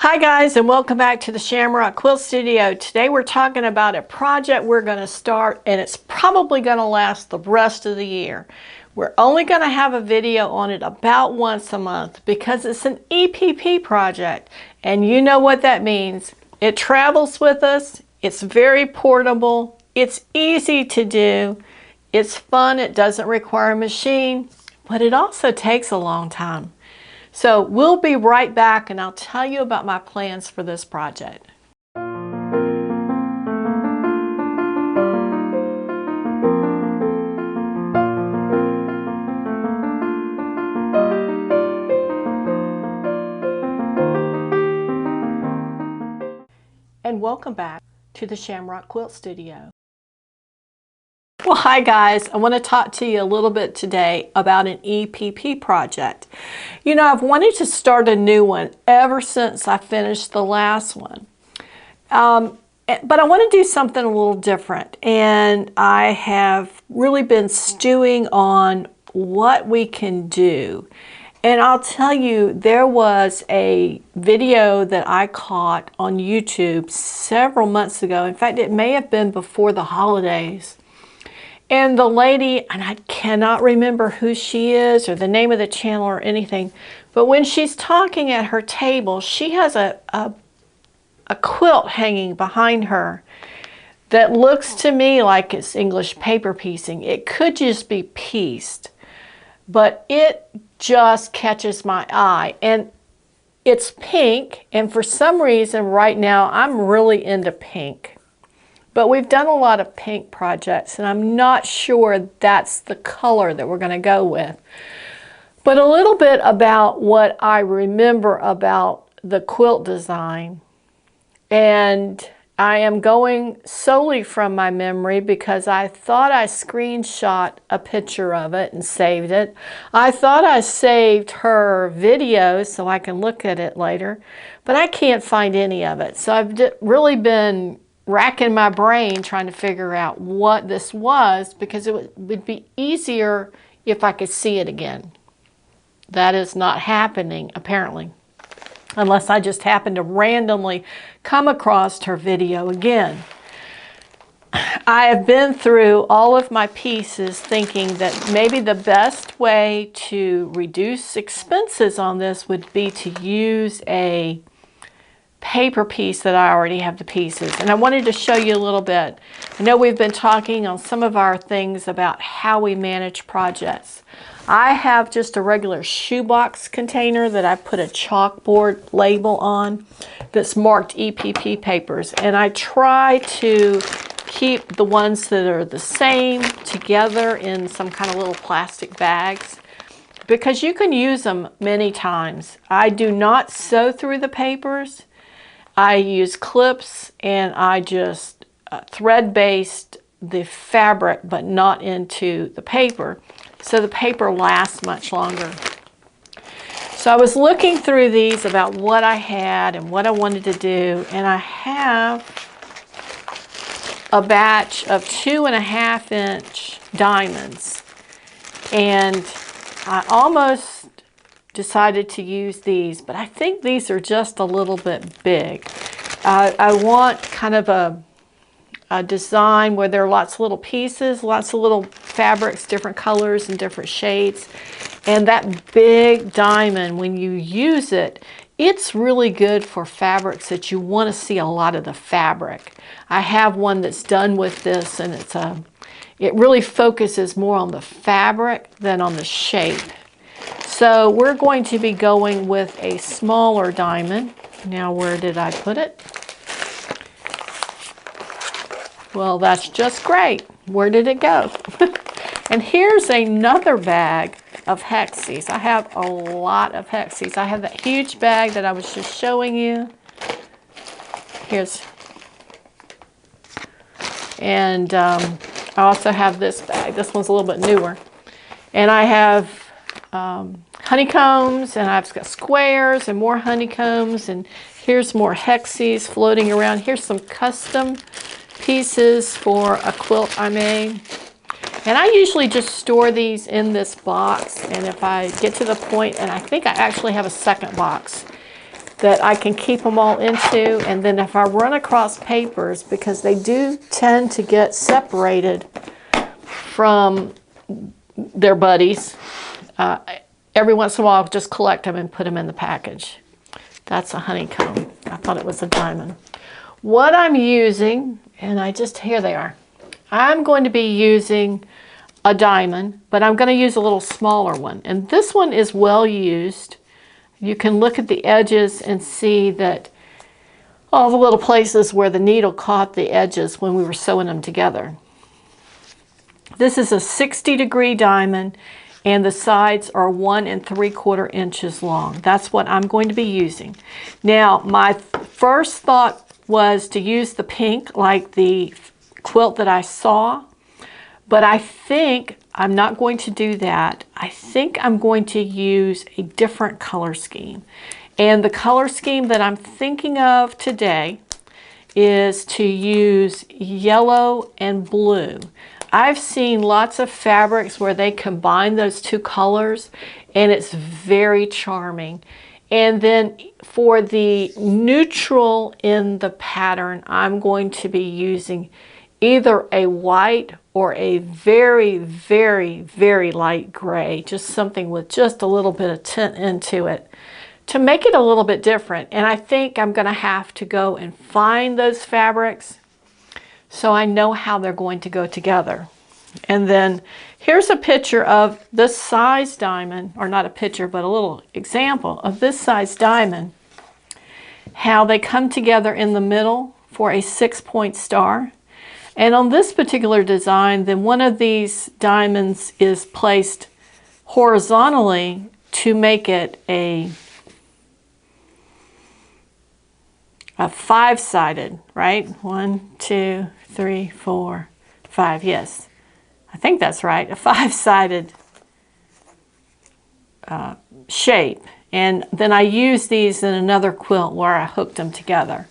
Hi guys, and welcome back to the Shamrock Quilt Studio. Today we're talking about a project we're going to start, and it's probably going to last the rest of the year. We're only going to have a video on it about once a month because it's an EPP project, and you know what that means. It travels with us, it's very portable, it's easy to do, it's fun, it doesn't require a machine, but it also takes a long time. So we'll be right back and I'll tell you about my plans for this project. And welcome back to the Shamrock Quilt Studio. Well, hi guys, I want to talk to you a little bit today about an EPP project. You know, I've wanted to start a new one ever since I finished the last one. But I want to do something a little different, and I have really been stewing on what we can do. And I'll tell you, there was a video that I caught on YouTube several months ago. In fact, it may have been before the holidays. And the lady, and I cannot remember who she is or the name of the channel or anything, but when she's talking at her table, she has a quilt hanging behind her that looks to me like it's English paper piecing. It could just be pieced, but it just catches my eye. And it's pink, and for some reason right now I'm really into pink. But we've done a lot of pink projects, and I'm not sure that's the color that we're going to go with. But a little bit about what I remember about the quilt design. And I am going solely from my memory because I thought I screenshot a picture of it and saved it. I thought I saved her video so I can look at it later, but I can't find any of it. So I've really been racking my brain trying to figure out what this was, because it would be easier if I could see it again. That is not happening, apparently, unless I just happen to randomly come across her video again. I have been through all of my pieces thinking that maybe the best way to reduce expenses on this would be to use a paper piece that I already have the pieces. And I wanted to show you a little bit. I know we've been talking on some of our things about how we manage projects. I have just a regular shoebox container that I put a chalkboard label on that's marked EPP papers, and I try to keep the ones that are the same together in some kind of little plastic bags because you can use them many times. I do not sew through the papers. I use clips, and I just thread-based the fabric but not into the paper, so the paper lasts much longer. So I was looking through these about what I had and what I wanted to do, and I have a batch of 2.5-inch diamonds, and I almost decided to use these, but I think these are just a little bit big. I want kind of a design where there are lots of little pieces, lots of little fabrics, different colors and different shades. And that big diamond, when you use it, it's really good for fabrics that you want to see a lot of the fabric. I have one that's done with this, and it really focuses more on the fabric than on the shape. So we're going to be going with a smaller diamond. Now, where did I put it? Well, that's just great. Where did it go? And here's another bag of hexes. I have a lot of hexes. I have that huge bag that I was just showing you. And I also have this bag. This one's a little bit newer. And I have honeycombs, and I've got squares and more honeycombs, and here's more hexes floating around. Here's some custom pieces for a quilt I made. And I usually just store these in this box, and if I get to the point, and I think I actually have a second box, that I can keep them all into. And then if I run across papers, because they do tend to get separated from their buddies, every once in a while I'll just collect them and put them in the package. That's a honeycomb. I thought it was a diamond. What I'm using, and here they are. I'm going to be using a diamond, but I'm going to use a little smaller one. And this one is well used. You can look at the edges and see that all the little places where the needle caught the edges when we were sewing them together. This is a 60-degree diamond, and the sides are 1 3/4 inches long. That's what I'm going to be using. Now, my first thought was to use the pink like the quilt that I saw, but I think I'm not going to do that. I think I'm going to use a different color scheme. And the color scheme that I'm thinking of today is to use yellow and blue. I've seen lots of fabrics where they combine those two colors, and it's very charming. And then for the neutral in the pattern, I'm going to be using either a white or a very, very, very light gray, just something with just a little bit of tint into it to make it a little bit different. And I think I'm going to have to go and find those fabrics so I know how they're going to go together. And then here's a picture of this size diamond, or not a picture, but a little example of this size diamond, how they come together in the middle for a 6-point star. And on this particular design, then one of these diamonds is placed horizontally to make it a 5-sided, right? 1, 2, 3, 4, 5. Yes, I think that's right. A 5-sided shape. And then I use these in another quilt where I hooked them together.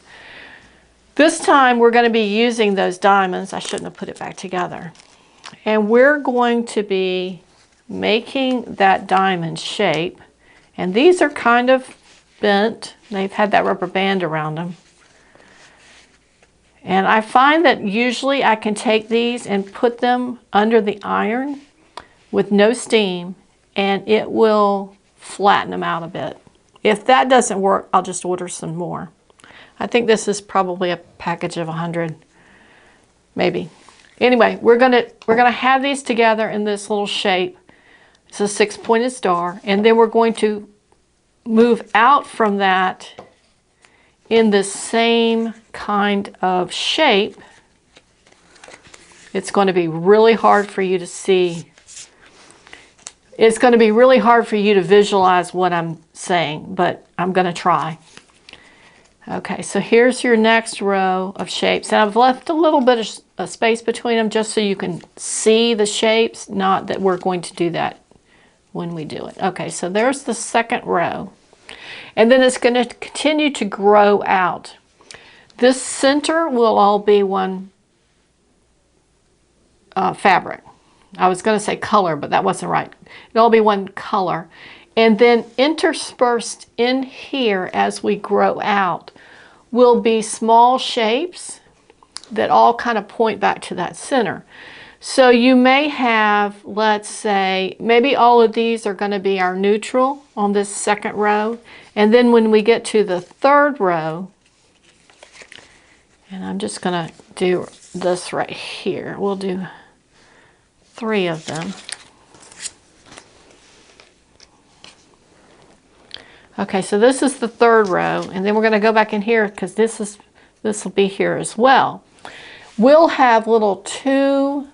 This time we're going to be using those diamonds. I shouldn't have put it back together. And we're going to be making that diamond shape. And these are kind of bent. They've had that rubber band around them. And I find that usually I can take these and put them under the iron with no steam, and it will flatten them out a bit. If that doesn't work, I'll just order some more. I think this is probably a package of 100, maybe. Anyway, we're gonna have these together in this little shape. It's a 6-pointed star, and then we're going to move out from that in the same kind of shape. It's going to be really hard for you to see. It's going to be really hard for you to visualize what I'm saying, but I'm going to try. Okay, so here's your next row of shapes. And I've left a little bit of space between them just so you can see the shapes, not that we're going to do that when we do it. Okay, so there's the second row. And then it's going to continue to grow out. This center will all be one fabric. I was going to say color, but that wasn't right. It'll all be one color. And then interspersed in here as we grow out will be small shapes that all kind of point back to that center. So you may have, let's say, maybe all of these are going to be our neutral on this second row. And then when we get to the third row, and I'm just going to do this right here. We'll do 3 of them. Okay, so this is the third row, and then we're going to go back in here because this will be here as well. We'll have little 2-piece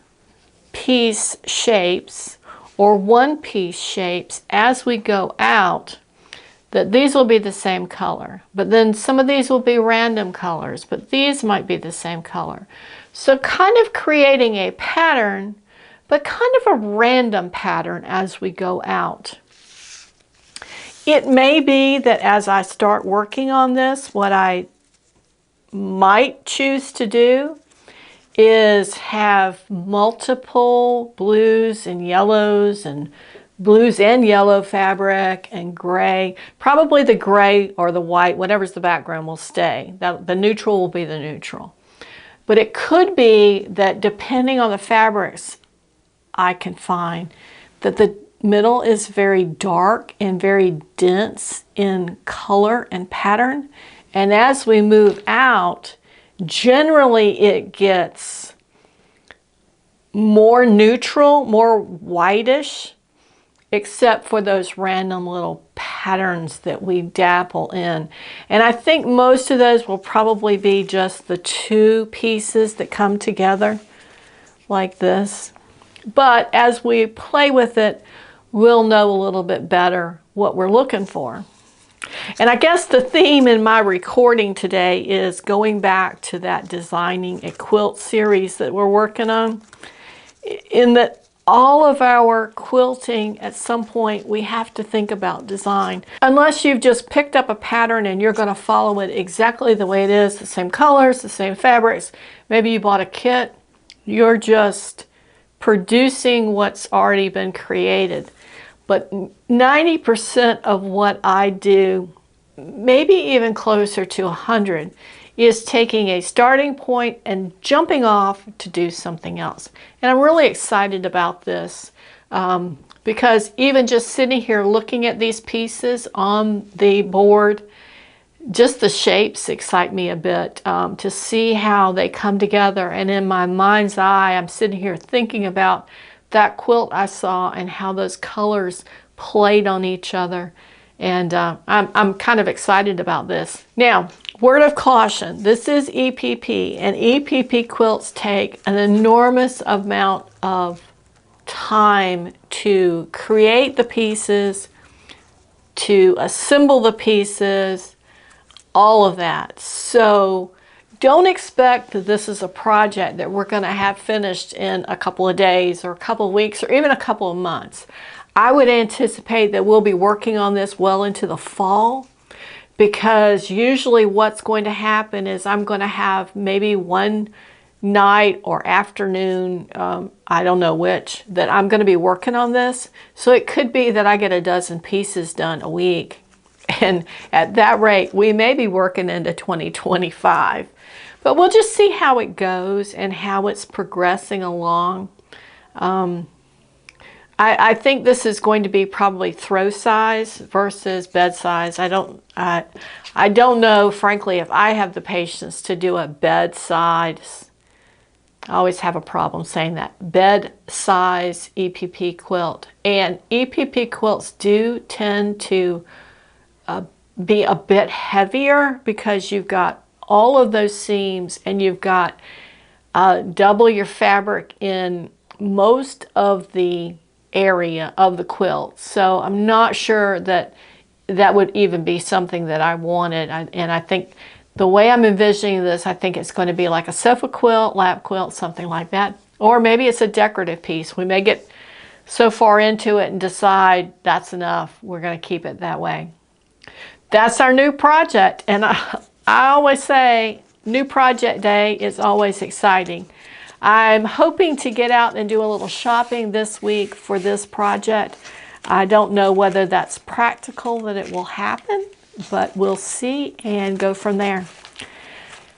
shapes or 1-piece shapes as we go out, that these will be the same color. But then some of these will be random colors, but these might be the same color. So kind of creating a pattern, but kind of a random pattern as we go out. It may be that as I start working on this, what I might choose to do is have multiple blues and yellows and blues and yellow fabric and gray. Probably the gray or the white, whatever's the background, will stay. The neutral will be the neutral. But it could be that depending on the fabrics I can find, that the middle is very dark and very dense in color and pattern. And as we move out, generally it gets more neutral, more whitish, except for those random little patterns that we dabble in. And I think most of those will probably be just the two pieces that come together like this. But as we play with it, we'll know a little bit better what we're looking for. And I guess the theme in my recording today is going back to that designing a quilt series that we're working on, in that all of our quilting, at some point, we have to think about design. Unless you've just picked up a pattern and you're going to follow it exactly the way it is, the same colors, the same fabrics. Maybe you bought a kit. You're just producing what's already been created. But 90% of what I do, maybe even closer to 100, is taking a starting point and jumping off to do something else. And I'm really excited about this because even just sitting here looking at these pieces on the board, just the shapes excite me a bit to see how they come together. And in my mind's eye, I'm sitting here thinking about that quilt I saw and how those colors played on each other. And I'm kind of excited about this. Now, word of caution, this is EPP, and EPP quilts take an enormous amount of time to create the pieces, to assemble the pieces, all of that. So don't expect that this is a project that we're going to have finished in a couple of days or a couple of weeks or even a couple of months. I would anticipate that we'll be working on this well into the fall, because usually what's going to happen is I'm going to have maybe one night or afternoon, I don't know which, that I'm going to be working on this. So it could be that I get a dozen pieces done a week. And at that rate, we may be working into 2025. But we'll just see how it goes and how it's progressing along. I think this is going to be probably throw size versus bed size. I don't know, frankly, if I have the patience to do a bed size. I always have a problem saying that. Bed size EPP quilt. And EPP quilts do tend to be a bit heavier because you've got all of those seams and you've got double your fabric in most of the area of the quilt. So I'm not sure that that would even be something that I wanted. And I think the way I'm envisioning this, I think it's going to be like a sofa quilt, lap quilt, something like that. Or maybe it's a decorative piece. We may get so far into it and decide that's enough. We're going to keep it that way. That's our new project. And I always say new project day is always exciting. I'm hoping to get out and do a little shopping this week for this project. I don't know whether that's practical that it will happen, but we'll see and go from there.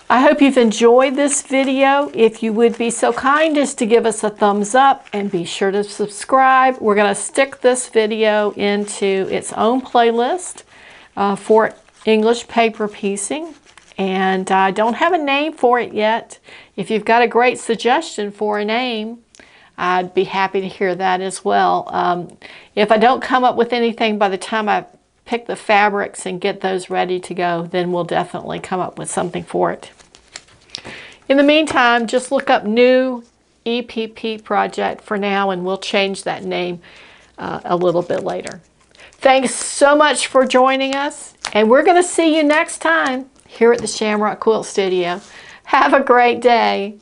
I hope you've enjoyed this video. If you would be so kind as to give us a thumbs up and be sure to subscribe. We're going to stick this video into its own playlist for English paper piecing. And I don't have a name for it yet. If you've got a great suggestion for a name, I'd be happy to hear that as well. If I don't come up with anything by the time I pick the fabrics and get those ready to go, then we'll definitely come up with something for it. In the meantime, just look up new EPP project for now, and we'll change that name a little bit later. Thanks so much for joining us, and we're going to see you next time here at the Shamrock Quilt Studio. Have a great day.